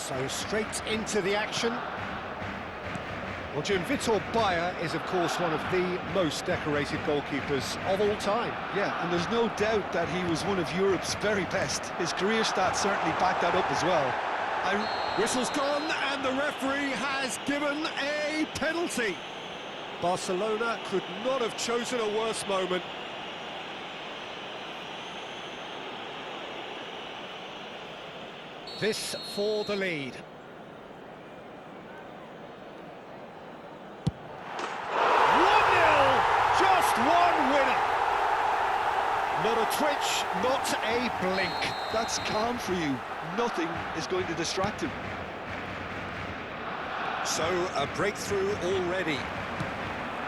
So straight into the action. Well, Jim, Vitor Bayer is, of course, one of the most decorated goalkeepers of all time. Yeah, and there's no doubt that he was one of Europe's very best. His career stats certainly back that up as well. Whistle's gone, and the referee has given a penalty. Barcelona could not have chosen a worse moment. This for the lead. Just one winner. Not a twitch, not a blink. That's calm for you. Nothing is going to distract him. So, a breakthrough already.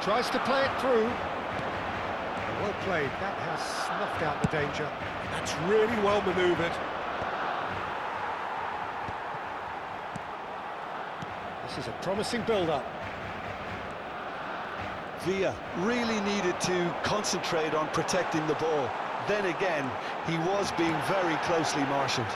Tries to play it through. Well played. That has snuffed out the danger. That's really well manoeuvred. This is a promising build-up. Villa really needed to concentrate on protecting the ball. Then again, he was being very closely marshalled.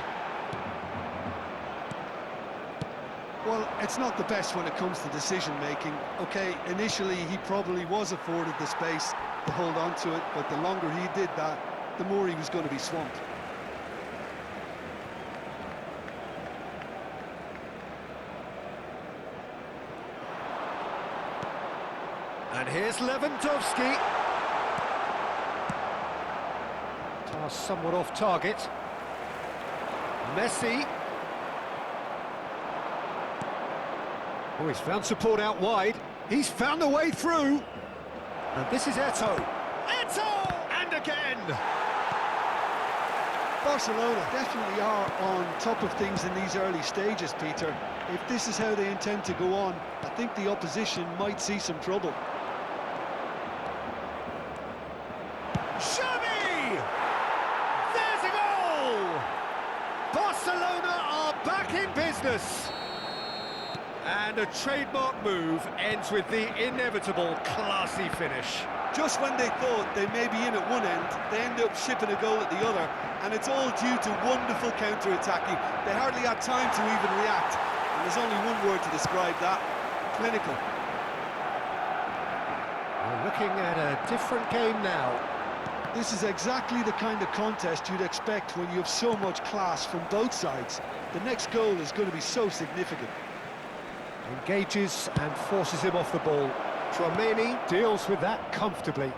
Well, it's not the best when it comes to decision-making. Okay, initially he probably was afforded the space to hold on to it, but the longer he did that, the more he was going to be swamped. And here's Lewandowski. Pass somewhat off target. Messi. Oh, he's found support out wide. He's found a way through. And this is Eto'o. Eto'o! And again! Barcelona definitely are on top of things in these early stages, Peter. If this is how they intend to go on, I think the opposition might see some trouble. Xavi! There's a goal! Barcelona are back in business. And a trademark move ends with the inevitable classy finish. Just when they thought they may be in at one end, they end up shipping a goal at the other, and it's all due to wonderful counter-attacking. They hardly had time to even react, and there's only one word to describe that: clinical. We're looking at a different game now. This is exactly the kind of contest you'd expect when you have so much class from both sides. The next goal is going to be so significant. Engages and forces him off the ball. Tchouaméni deals with that comfortably.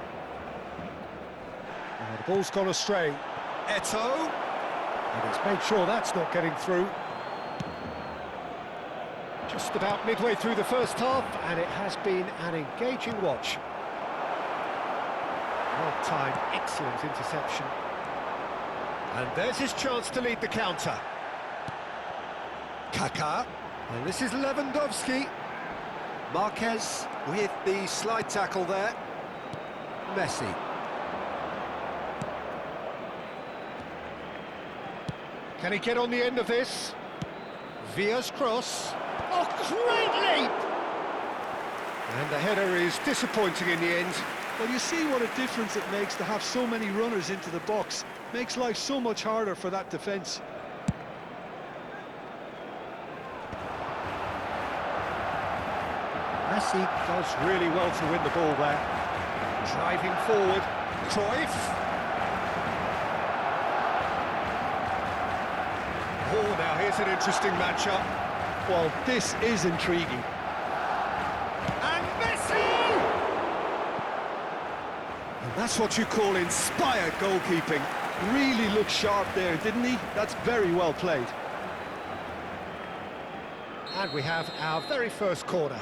The ball's gone astray. Eto'o. And he's made sure that's not getting through. Just about midway through the first half, and it has been an engaging watch. Well timed, excellent interception. And there's his chance to lead the counter. Kaká. And this is Lewandowski. Marquez with the slide tackle there. Messi. Can he get on the end of this? Villa's cross. Oh, great leap! And the header is disappointing in the end. Well, you see what a difference it makes to have so many runners into the box. Makes life so much harder for that defence. Messi does really well to win the ball there. Driving forward, Cruyff. Oh, now here's an interesting matchup. Well, this is intriguing. And Messi! And that's what you call inspired goalkeeping. Really looked sharp there, didn't he? That's very well played. And we have our very first corner.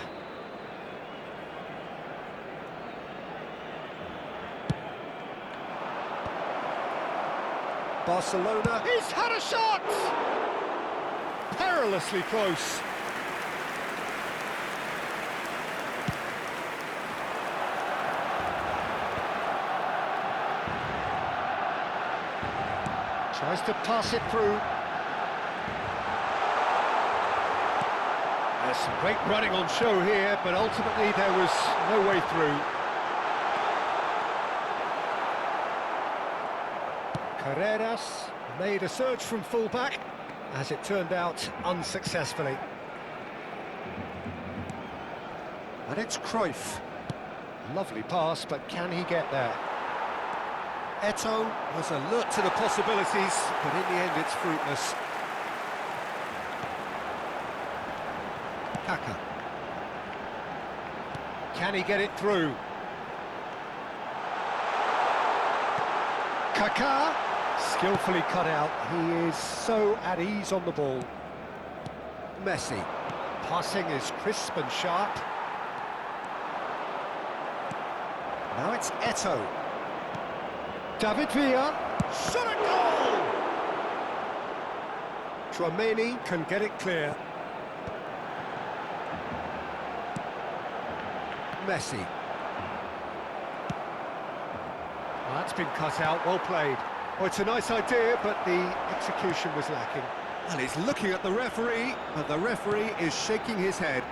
Barcelona, he's had a shot! Perilously close. Tries to pass it through. There's some great running on show here, but ultimately there was no way through. Carreras made a surge from full-back. as it turned out, unsuccessfully. And it's Cruyff. Lovely pass, but can he get there? Eto'o was alert to the possibilities, but in the end it's fruitless. Kaka. Can he get it through? Kaka, skillfully cut out. He is so at ease on the ball. Messi. Passing is crisp and sharp. Now it's Eto'o. David Villa. Shot a goal! Tchouaméni can get it clear. Messi. Well, that's been cut out, well played. Well, it's a nice idea, but the execution was lacking. And he's looking at the referee, but the referee is shaking his head.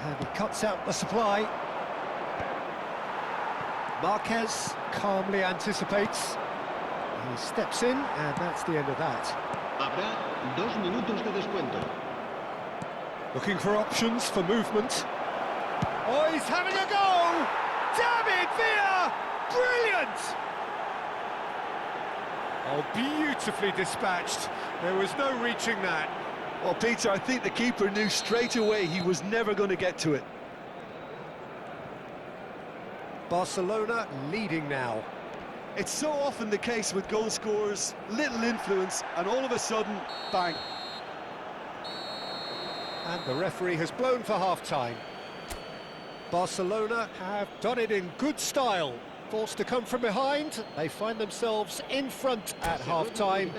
And he cuts out the supply. Marquez calmly anticipates. He steps in, and that's the end of that. Habrá 2 minutos de descuento. Looking for options for movement. Oh, he's having a go! David Villa! Brilliant! Oh, beautifully dispatched. There was no reaching that. Well, Peter, I think the keeper knew straight away he was never going to get to it. Barcelona leading now. It's so often the case with goal scorers, little influence, and all of a sudden, bang. And the referee has blown for half-time. Barcelona have done it in good style. Forced to come from behind, they find themselves in front at half-time,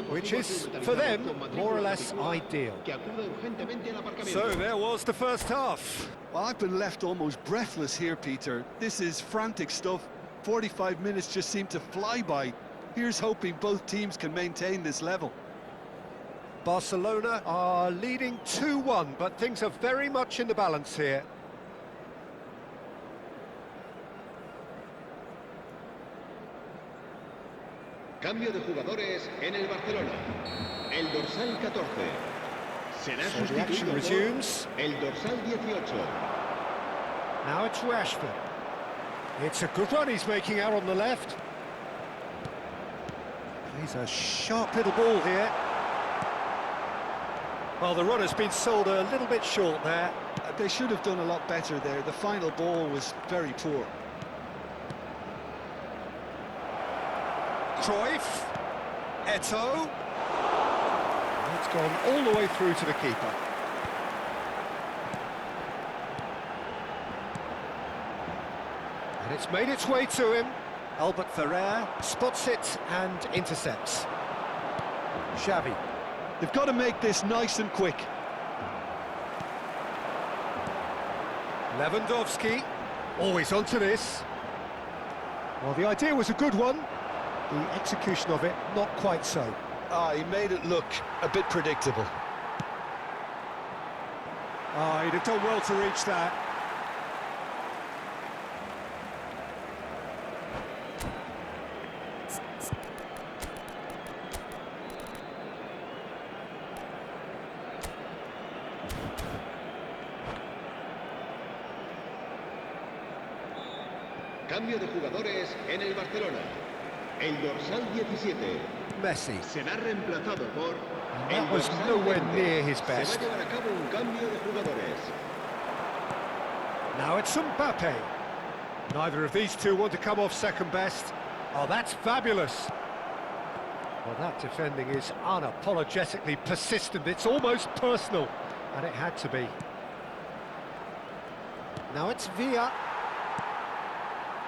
which is, for them, more or less ideal. So there was the first half. Well, I've been left almost breathless here, Peter. This is frantic stuff. 45 minutes just seem to fly by. Here's hoping both teams can maintain this level. Barcelona are leading 2-1, but things are very much in the balance here. Cambio de jugadores en el Barcelona. El dorsal 14. Será So the action sustituido resumes. por el dorsal 18. Now it's Rashford. It's a good run he's making out on the left. He's a sharp little ball here. Well, the run has been sold a little bit short there. They should have done a lot better there. The final ball was very poor. Cruyff. Eto'o. It's gone all the way through to the keeper. And it's made its way to him. Albert Ferrer spots it and intercepts. Xavi. They've got to make this nice and quick. Lewandowski. Always onto this. Well, the idea was a good one. The execution of it, not quite so. He made it look a bit predictable. He'd have done well to reach that. Cambio de jugadores en el Barcelona. El dorsal 17. Messi. Será reemplazado por That el was dorsal nowhere 20. near his Se best. va a llevar a cabo un cambio de jugadores. Now it's Mbappe. Neither of these two want to come off second best. Oh, that's fabulous. Well, that defending is unapologetically persistent. It's almost personal, and it had to be. Now it's Villa.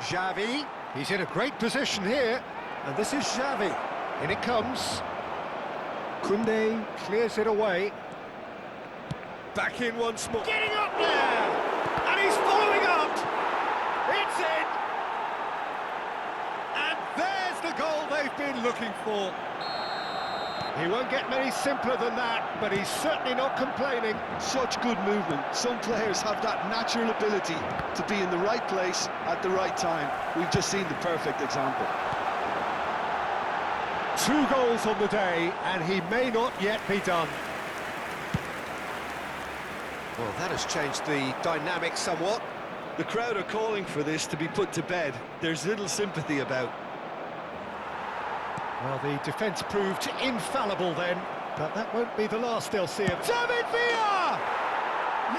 Xavi. He's in a great position here, and this is Xavi. In it comes. Koundé clears it away. Back in once more. Getting up there! And he's following up! It's in! And there's the goal they've been looking for. He won't get many simpler than that, but he's certainly not complaining. Such good movement. Some players have that natural ability to be in the right place at the right time. We've just seen the perfect example. 2 goals on the day, and he may not yet be done. Well, that has changed the dynamic somewhat. The crowd are calling for this to be put to bed. There's little sympathy about. Well, the defence proved infallible then, but that won't be the last they'll see him. David Villa!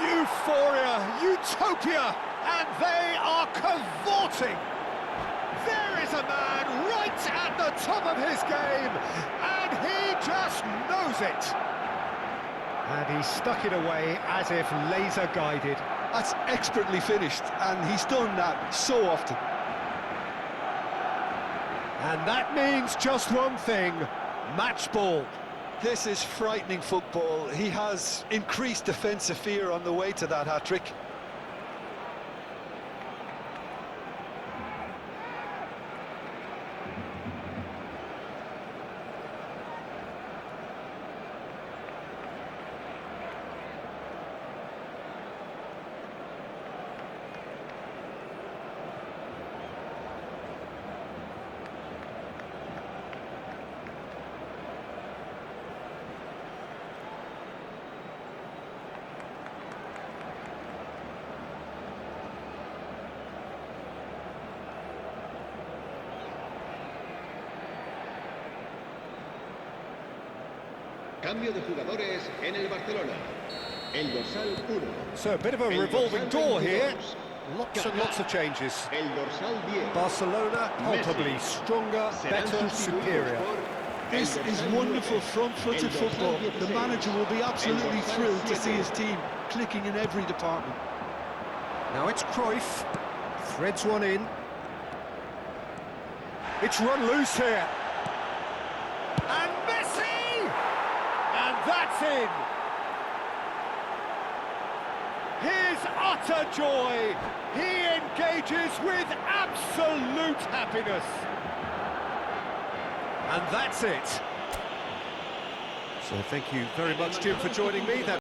Euphoria, utopia, and they are cavorting. There is a man right at the top of his game, and he just knows it. And he stuck it away as if laser-guided. That's expertly finished, and he's done that so often. And that means just one thing, match ball. This is frightening football. He has increased defensive fear on the way to that hat-trick. Cambio de jugadores en el Barcelona. El dorsal 1. So a bit of a revolving door here. Lots and lots of changes. El dorsal 10. Barcelona palpably stronger, better, superior. This is wonderful front-footed football. The manager will be absolutely thrilled to see his team clicking in every department. Now it's Cruyff, threads one in. It's run loose here. And Messi! And that's in. His utter joy. He engages with absolute happiness. And that's it. So thank you very much, Jim, for joining me.